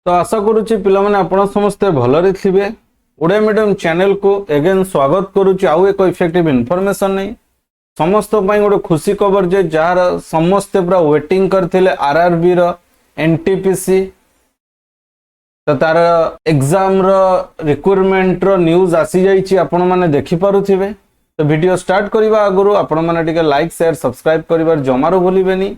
तो आशा करुच्ची पिला माने आपण समस्ते भलरे थिबे। ओडिया मीडियम चैनल को एगेन स्वागत करुच्ची आउ एक इफेक्टिव इनफॉरमेशन नहीं समस्त पई गोटे खुशी खबर जे जार समस्ते पूरा वेटिंग करथिले आरआरबी रो एनटीपीसी तो तार एग्जाम रो रिक्रूटमेंट रो न्यूज आसी जाईची आपण माने देखि पारुथिबे। तो वीडियो स्टार्ट करबा आगुरु आपण माने टिके लाइक शेयर सब्सक्राइब करिवार जमारो भूलिबेनी।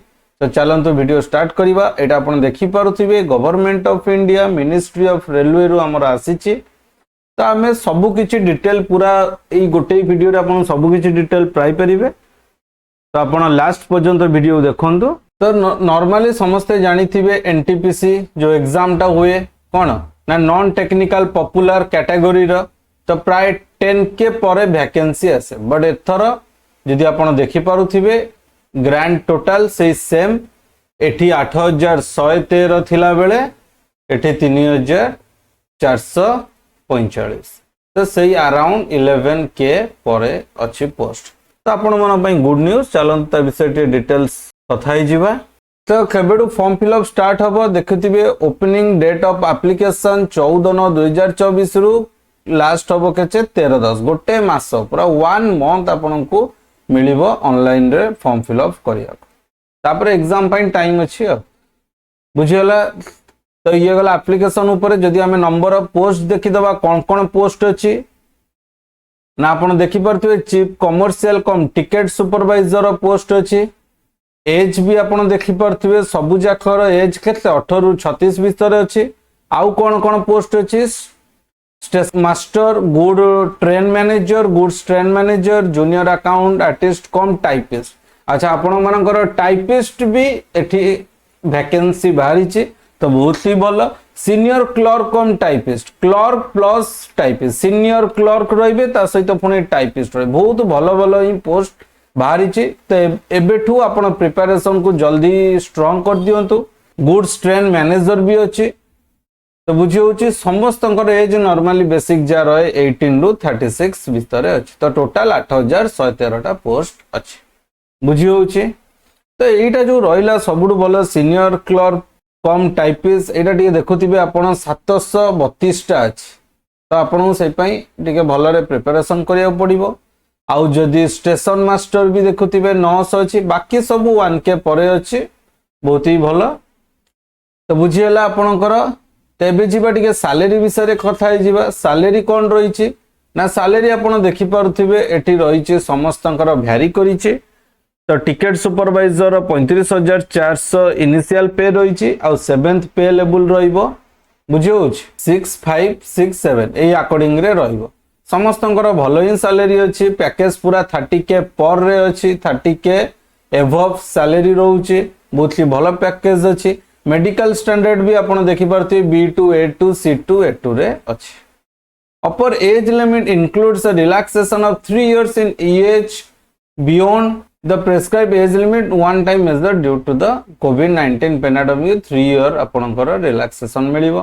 तो चलंतु वीडियो स्टार्ट करबा। एटा आपण देखि पारुथिबे government of India ministry of railway रु हमर आसीची। तो आमे सब किछि डिटेल पूरा एई गोटे वीडियो रे आपण सब किछि डिटेल प्राय परिबे। तो आपण लास्ट पर्यंत वीडियो देखंतु। तो नॉर्मली समस्ते जानिथिबे एनटीपीसी जो एग्जाम टा हुए कोन ना नॉन टेक्निकल पॉपुलर कैटेगरी रो तो प्राय 10 के परे वैकेंसी आसे। बट एथर जदि आपण देखि पारुथिबे ग्रैंड टोटल से सेम एठी 8113 थिला बेले एठी 3445 तो सही अराउंड 11 के परे अच्छी पोस्ट। तो आपण मन पई गुड न्यूज चलन त विषय डिटेल्स कथाई जिबा। तो केबेडू फॉर्म फिलअप स्टार्ट हबो देखिथिबे ओपनिंग डेट ऑफ एप्लीकेशन 14/9/2024 रु लास्ट हबो केचे 13/10 गोटे मास पूरा 1 मंथ आपनको मिलिबो ऑनलाइन रे फॉर्म फिलअप करिया। तापर एग्जाम पाइन टाइम अछि बुझियला। तो ये गला एप्लीकेशन ऊपर जदि हमें नंबर ऑफ पोस्ट देखि दबा कोन कोन पोस्ट अछि ना आपण देखि परथिबे chief commercial cum ticket supervisor post अछि। एज भी आपण देखि परथिबे सबु जाखर एज केते 18 रु 36 भीतर अछि। आउ कोन कोन पोस्ट अछि station master good train manager goods train manager junior account artist कम टाइपिस्ट। अच्छा आपण मानकर टाइपिस्ट भी एठी वैकेंसी बाहरी छी तो बहुत ही भल। सीनियर क्लर्क कम typist clerk plus typist senior clerk रहिबे ता सहित पुणी टाइपिस्ट रहि बहुत भल भल ही पोस्ट बाहरी छी। तो एबेठू आपण प्रिपरेशन को जल्दी स्ट्रांग कर दियंतु। गुड्स ट्रेन मैनेजर भी अछि। तो बुझी होची समस्त एज नॉर्मली बेसिक जा रहे 18 रु 36 भीतर अछि। तो टोटल 8113 पोस्ट अछि बुझी होची। तो एटा जो रहिला सबुडु भल सीनियर क्लर्क कम टाइपिस्ट एटा टिके देखुथिबे आपण 732 टा अछि। तो आपण से पई टिके भलरे प्रिपरेशन करिया पड़िबो। आउ जदि स्टेशन मास्टर भी देखुथिबे 900 अछि बाकी सब 1 के परे अछि बहुत ही भल। तो बुझियला आपणकर तेबे जीवा टिके सैलरी विषय कथा हे जीवा। सैलरी कोन रहिछि ना सैलरी आपण देखि पारुथिबे एठी रहिछि समस्तंकर भ्यारी करिछि। तो टिकट सुपरवाइजर 35400 इनिशियल पे रहिछि आ 7th पे लेवल रहिबो बुझियो 6567 एई अकॉर्डिंग रे रहिबो। समस्तंकर भलो ही सैलरी अछि। पैकेज पूरा 30k पर रे अछि 30k एबव सैलरी रहउछि बहुत ही भलो पैकेज अछि। मेडिकल स्टैंडर्ड भी आपण देखि परथि B2 A2 C2 A2 रे अछि। अपर age limit includes a relaxation of 3 years in age beyond the prescribed age limit one time measure due to the COVID-19 pandemic 3 year आपणकर relaxation मिलिबो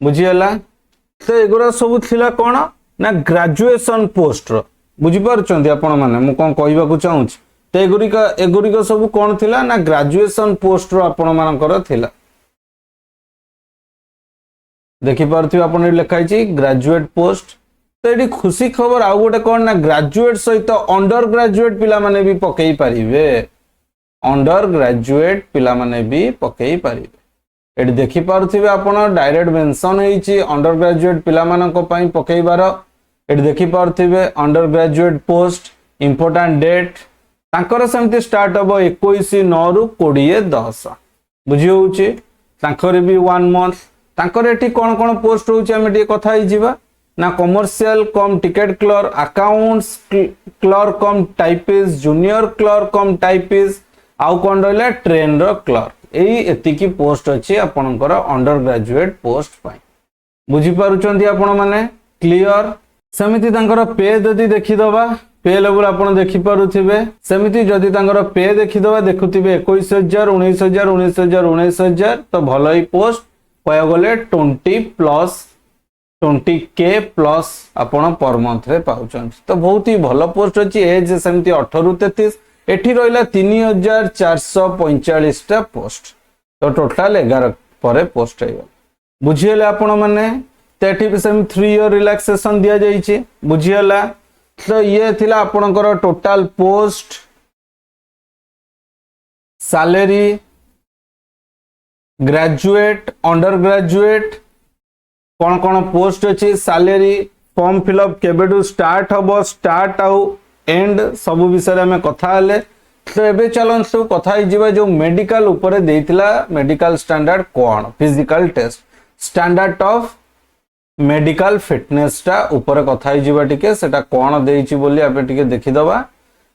बुझियला। तो एगुरा सब थिला कोन ना ग्रेजुएशन पोस्ट रो बुझि परचंदी आपण माने मु कोन कहबा को चाहूछ। तो एगुरिका सब कोन थिला ना ग्रेजुएशन पोस्ट रो आपण मानकर थिला देखि पारथि आपण लिखाई छी ग्रेजुएट पोस्ट। तो एडी खुशी खबर आउ गोटे कोन ना ग्रेजुएट सहित अंडर ग्रेजुएट पिला माने भी पकेई परिबे अंडर ग्रेजुएट पिला माने भी पकेई परिबे। एडी देखि पारथिबे आपण डायरेक्ट मेंशन हेची अंडर ग्रेजुएट पिला मानक पई पकेइबार। एडी देखि पारथिबे undergraduate post important date तांकर सेमती स्टार्ट हबो 21/9 रु 20/10 बुझी होउची। तांकर भी 1 मंथ तांकर एठी कोन कोन पोस्ट होउची हम एठी कथा ही जिबा ना commercial cum ticket clerk accounts clerk कम टाइपिस्ट जूनियर क्लर्क कम टाइपिस्ट आउ कोन रहला ट्रेन रो क्लर्क एई एतिकी पोस्ट अछि आपनकर अंडर ग्रेजुएट पोस्ट पई बुझी पारुचंदी आपण माने क्लियर। सेमिति तांकर पे जदी देखि दबा पे लेवल आपण देखि पारुथिबे सेमिति जदी तांकर पे देखि दबा देखुथिबे 21000 19000 19000 19000 तो भलई पोस्ट कया गले 20k प्लस आपण पर मंथ रे पाउचन। तो बहुत ही भलो पोस्ट अछि। एज सेमिति 18 रु 33 एठी रहिला 3445 टा पोस्ट। तो टोटल 11 परे पोस्ट है। बुझीगले आपण माने तेठी भी सेम 3 ईयर रिलैक्सेशन दिया जाइए बुझीगला। तो ये थिला आपणकर total post salary graduate under graduate कौन कौन पोस्ट अच्छी सैलरी फॉर्म फिलअप केबेडू स्टार्ट हम स्टार्ट आउ एंड सब विषय में कथा हेले। तो एबे चलन सब कथा ही जो मेडिकल ऊपर देइतिला मेडिकल स्टैंडर्ड कौन physical test standard of medical fitness टा ऊपर कथा ही टिके सेटा कौन देइछि बोली आपे टिके देखिदबा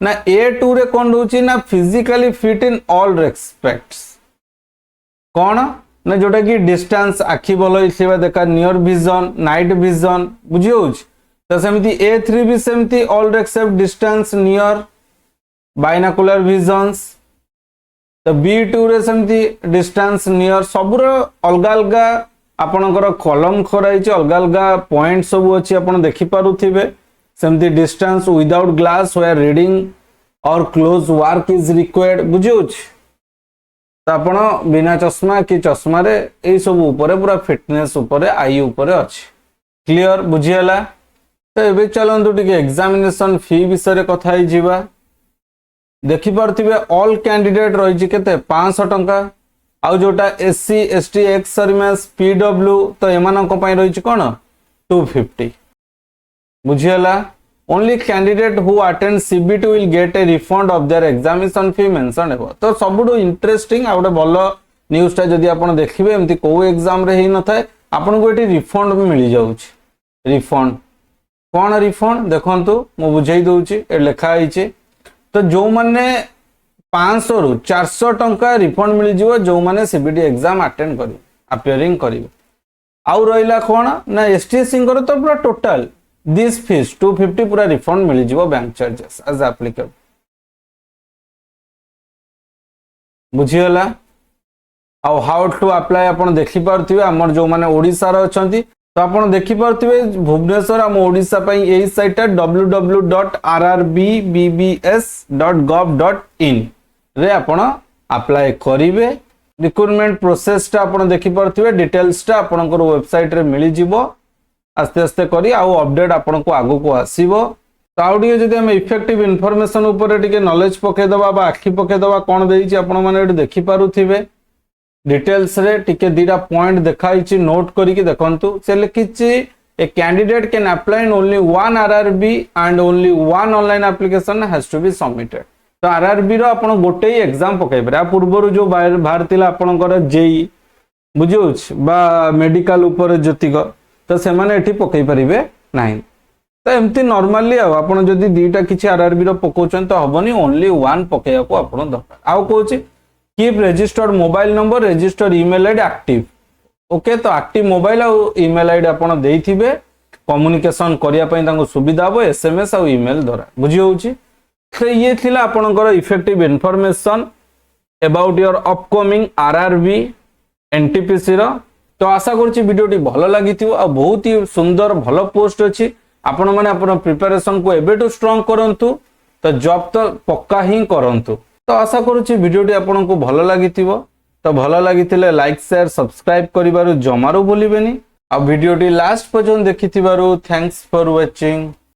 ना A2 रे कौन रहउछि ना physically fit in all respects कौन ना जोटा कि डिस्टेंस आखि भल हिसबा देखा नियर विजन नाइट विजन बुझी होउछि। तो सेमती A3 भी सेमती all except distance near binocular visions. तो B2 रे सेमती डिस्टेंस नियर सबुर अलगा अलगा आपणकर कलम कराई अलग अलग पॉइंट सब अच्छी आप देखी पारुथिबे। सेमती distance without glass wear reading और क्लोज वर्क इज रिक्वायर्ड बुझे। तो आप बिना चश्मा कि चश्मा रे ए सब ऊपर पूरा फिटनेस ऊपर आई ऊपर अच्छे क्लियर बुझीगला। तो ये चलतु टिके एग्जामिनेशन फी विषय कथा ही जिबा देखि पारथिबे ऑल कैंडिडेट रही केते 500 टंका आउ जोटा SC ST ex service PW तो एमानक पई रही कोन 250 बुझीगला। Only candidate who attend CBT will get a refund of their examination fee mention हेबो। तो सबुडो इंटरेस्टिंग आ गोटे भल न्यूज टा जदि आपण देखिबे एमती को एग्जाम रे ही न थाए आपन को एटी रिफंड मिल जाउछि। रिफंड कौन रिफंड देखंतु मु बुझाई दउछि ए लिखा आइछि। तो जो माने 500 रु 400 टंका रिफंड मिल जिवो जो माने CBT एग्जाम अटेंड करि अपियरिंग करिवे। आउ रहिला कोन ना STSC कर तो पूरा टोटल दिस फीस 250 पूरा रिफंड मिल जिवो बैंक चार्जेस एज एप्लीकेबल बुझीगला। आउ हाउ टू अप्लाई आपण देखि पारथिबे हमर जो माने ओडिसा रा अछंती तो आप देखी पारे भुवनेश्वर आम ओडिशा यही साइट www.rrbbs.gov.in रे आपण अप्लाई करिवे। रिक्रूटमेंट प्रोसेस टा आपण देखी पारे डिटेल्स टा आपनकर वेबसाइट रे मिली जिवो आस्ते आस्ते करी आउ अपडेट आपण को आगु को आसीबो। तो आउ टिके जदि हम इफेक्टिव इन्फॉर्मेशन ऊपर टिके नॉलेज पके दबा बा आखि पके दबा कोन देइछि आपण माने एठी देखि पारुथिबे डिटेल्स रे टिके दीटा पॉइंट देखाई नोट करिके देखंतु से लिखिछि a candidate can apply in only one RRB and only one online application has to be submitted. तो RRB रो आपण गोटे ही एग्जाम पकै परे आ पूर्व जो बाहर तिला आपनकर JEE बुझिउछ बा मेडिकल ऊपर जतिक तो से माने एठी पकै परिबे नाही। तो एमती नॉर्मली आपण जदी दीटा किछि RRB रो पकोचन तो हबनी ओनली वन पकैया को आपण दरकार। आउ कहूछि keep registered mobile number registered email ID active okay. तो एक्टिव मोबाइल और ईमेल आईडी आपण देइथिबे कम्युनिकेशन करिया पई तांको सुविधा हो SMS और ईमेल द्वारा बुझी होउची। तो ये थिला आपणकर effective information about your upcoming RRB NTPC रो। तो आशा करछि वीडियोटी भलो लागिथिबो आ बहुत ही सुंदर भलो पोस्ट अछि आपण माने आपण प्रिपरेशन को एबेटू स्ट्रांग करंतु तो जॉब तो पक्का ही करंतु। तो आशा करुच्ची वीडियोटी आपन को भलो लागिथिबो। तो भलो लागिथिले लाइक शेयर सब्सक्राइब करिबारु जमारो भूलिबेनी आ वीडियोटी लास्ट पर्यंत देखिथिबारु थैंक्स फॉर वाचिंग।